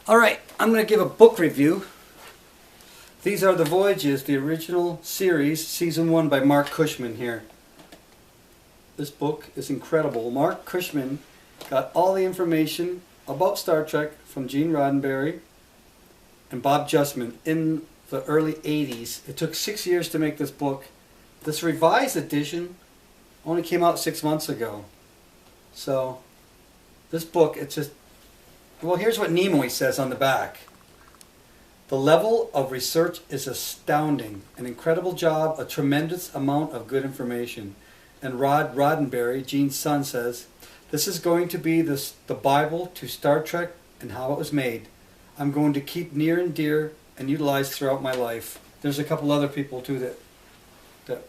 Alright, I'm going to give a book review. These are the Voyages, the original series, Season 1 by Marc Cushman here. This book is incredible. Marc Cushman got all the information about Star Trek from Gene Roddenberry and Bob Justman in the early 80s. It took 6 years to make this book. This revised edition only came out 6 months ago. So, this book, it's just... Well, here's what Nimoy says on the back. The level of research is astounding. An incredible job, a tremendous amount of good information. And Rod Roddenberry, Gene's son, says, this is going to be the Bible to Star Trek and how it was made. I'm going to keep near and dear and utilize throughout my life. There's a couple other people too that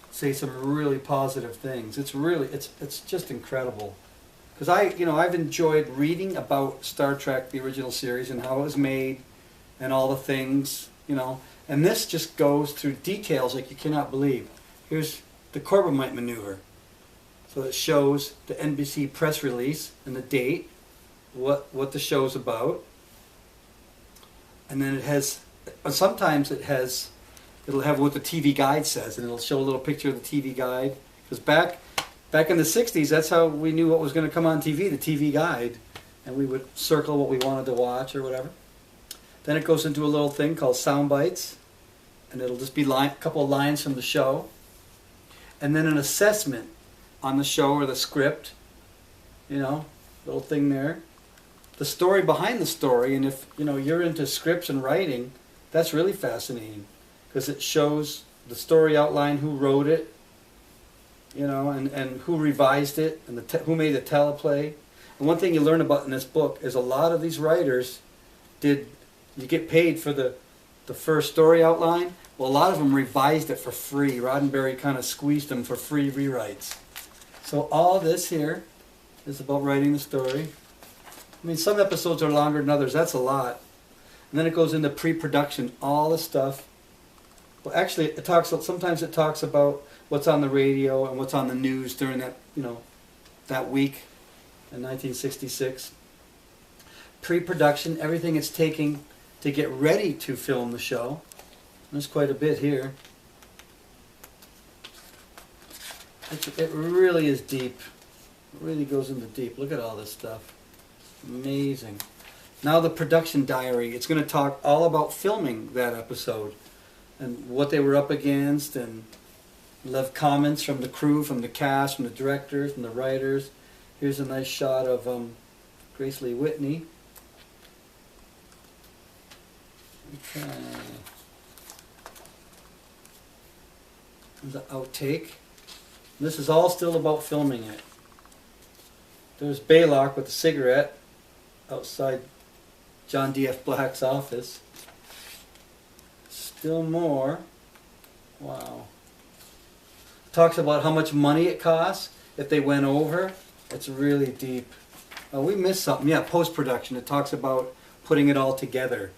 say some really positive things. It's just incredible. Because I've enjoyed reading about Star Trek, the original series, and how it was made, and all the things, And this just goes through details like you cannot believe. Here's the Corbomite maneuver. So it shows the NBC press release and the date, what the show's about. And then it has, sometimes it'll have what the TV guide says, and it'll show a little picture of the TV guide. Because back in the 60s, that's how we knew what was going to come on TV, the TV guide. And we would circle what we wanted to watch or whatever. Then it goes into a little thing called sound bites. And it'll just be a couple of lines from the show. And then an assessment on the show or the script. Little thing there. The story behind the story. And if you're into scripts and writing, that's really fascinating. Because it shows the story outline, who wrote it. And who revised it, and who made the teleplay. And one thing you learn about in this book is a lot of these writers you get paid for the first story outline. Well, a lot of them revised it for free. Roddenberry kind of squeezed them for free rewrites. So all this here is about writing the story. I mean, some episodes are longer than others. That's a lot. And then it goes into pre-production, all the stuff. Well, actually, sometimes it talks about what's on the radio and what's on the news during that, that week in 1966. Pre-production, everything it's taking to get ready to film the show. There's quite a bit here. It really is deep. It really goes into deep. Look at all this stuff. Amazing. Now the production diary. It's going to talk all about filming that episode and what they were up against, and left comments from the crew, from the cast, from the directors, from the writers. Here's a nice shot of Grace Lee Whitney. Okay. The outtake. This is all still about filming it. There's Baylock with a cigarette outside John D.F. Black's office. Still more. Wow. Talks about how much money it costs if they went over. It's really deep. Oh, we missed something. Yeah, post-production. It talks about putting it all together,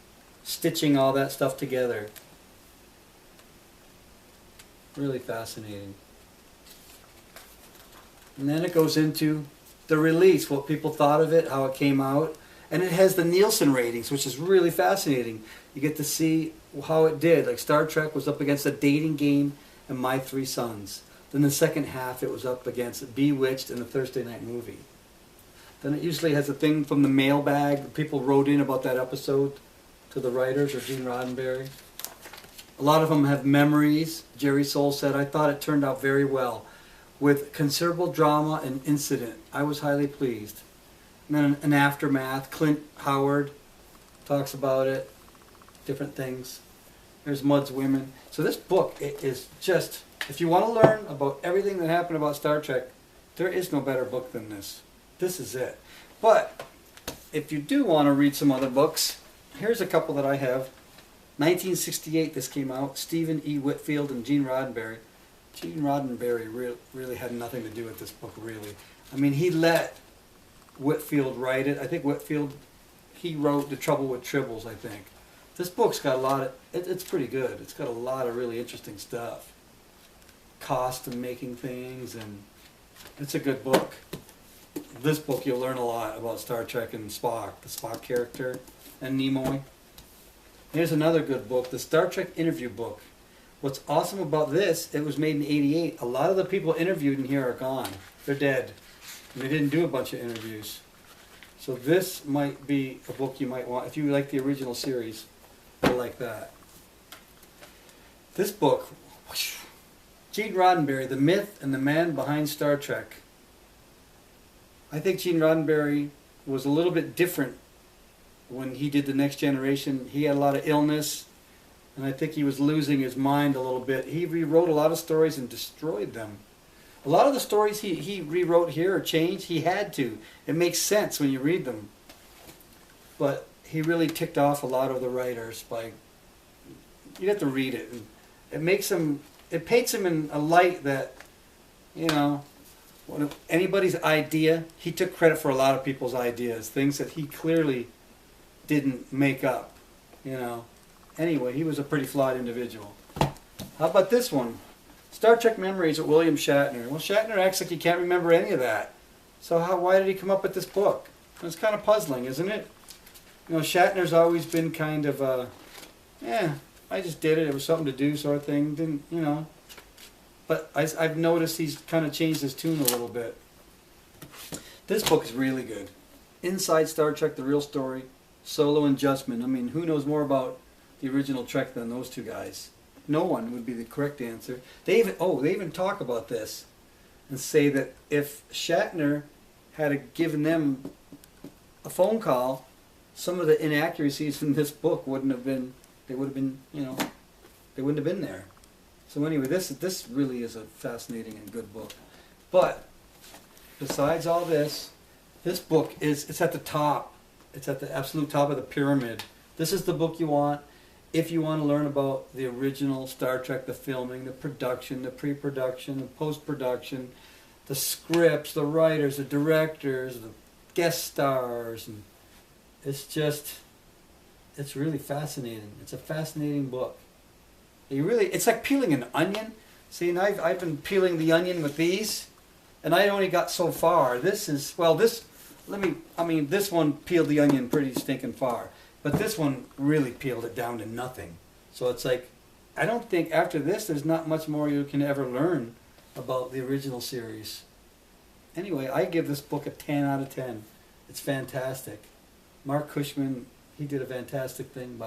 stitching all that stuff together. Really fascinating. And then it goes into the release, what people thought of it, how it came out. And it has the Nielsen ratings, which is really fascinating. You get to see how it did. Like Star Trek was up against A Dating Game and My Three Sons. Then the second half it was up against Bewitched and the Thursday Night Movie. Then it usually has a thing from the mailbag. People wrote in about that episode to the writers or Gene Roddenberry. A lot of them have memories. Jerry Soule said, I thought it turned out very well. With considerable drama and incident. I was highly pleased. And then an aftermath. Clint Howard talks about it. Different things. There's Mudd's Women. So this book, it is just, if you want to learn about everything that happened about Star Trek, there is no better book than this. This is it. But if you do want to read some other books, here's a couple that I have. 1968 this came out. Stephen E. Whitfield and Gene Roddenberry. Gene Roddenberry really had nothing to do with this book, really. I mean, he let Whitfield write it. I think Whitfield, he wrote The Trouble with Tribbles, I think. This book's got a lot of, it's pretty good. It's got a lot of really interesting stuff. Cost of making things, and it's a good book. this book you'll learn a lot about Star Trek and Spock, the Spock character, and Nimoy. Here's another good book, the Star Trek interview book. What's awesome about this, it was made in '88. A lot of the people interviewed in here are gone. They're dead. And they didn't do a bunch of interviews. So this might be a book you might want. If you like the original series, you'll like that. This book, Gene Roddenberry, The Myth and the Man Behind Star Trek. I think Gene Roddenberry was a little bit different when he did The Next Generation. He had a lot of illness, and I think he was losing his mind a little bit. He rewrote a lot of stories and destroyed them. A lot of the stories he rewrote here or changed, he had to. It makes sense when you read them. But he really ticked off a lot of the writers by, you have to read it. And it makes him, it paints him in a light that, you know, anybody's idea, he took credit for a lot of people's ideas, things that he clearly didn't make up, you know. Anyway, he was a pretty flawed individual. How about this one? Star Trek Memories with William Shatner. Well, Shatner acts like he can't remember any of that. So why did he come up with this book? It's kind of puzzling, isn't it? You know, Shatner's always been kind of a, I just did it. It was something to do sort of thing. Didn't, you know. But I've noticed he's kind of changed his tune a little bit. This book is really good. Inside Star Trek, The Real Story, Solo and Justman. I mean, who knows more about the original Trek than those two guys? No one would be the correct answer. They even talk about this and say that if Shatner had given them a phone call, some of the inaccuracies in this book wouldn't have been, they would have been, you know, they wouldn't have been there. So anyway, this really is a fascinating and good book. But besides all this, this book it's at the top. It's at the absolute top of the pyramid. This is the book you want if you want to learn about the original Star Trek, the filming, the production, the pre-production, the post-production, the scripts, the writers, the directors, the guest stars, and it's really fascinating. It's a fascinating book. It's like peeling an onion. See, and I've been peeling the onion with these, and I only got so far. This one peeled the onion pretty stinking far. But this one really peeled it down to nothing. So it's like, I don't think after this there's not much more you can ever learn about the original series. Anyway, I give this book a 10 out of 10. It's fantastic. Marc Cushman, he did a fantastic thing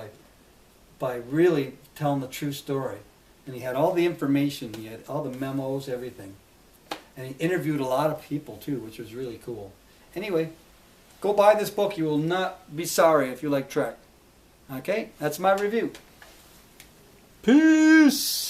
by really telling the true story. And he had all the information, he had all the memos, everything. And he interviewed a lot of people too, which was really cool. Anyway, go buy this book. You will not be sorry if you like Trek. Okay, that's my review. Peace!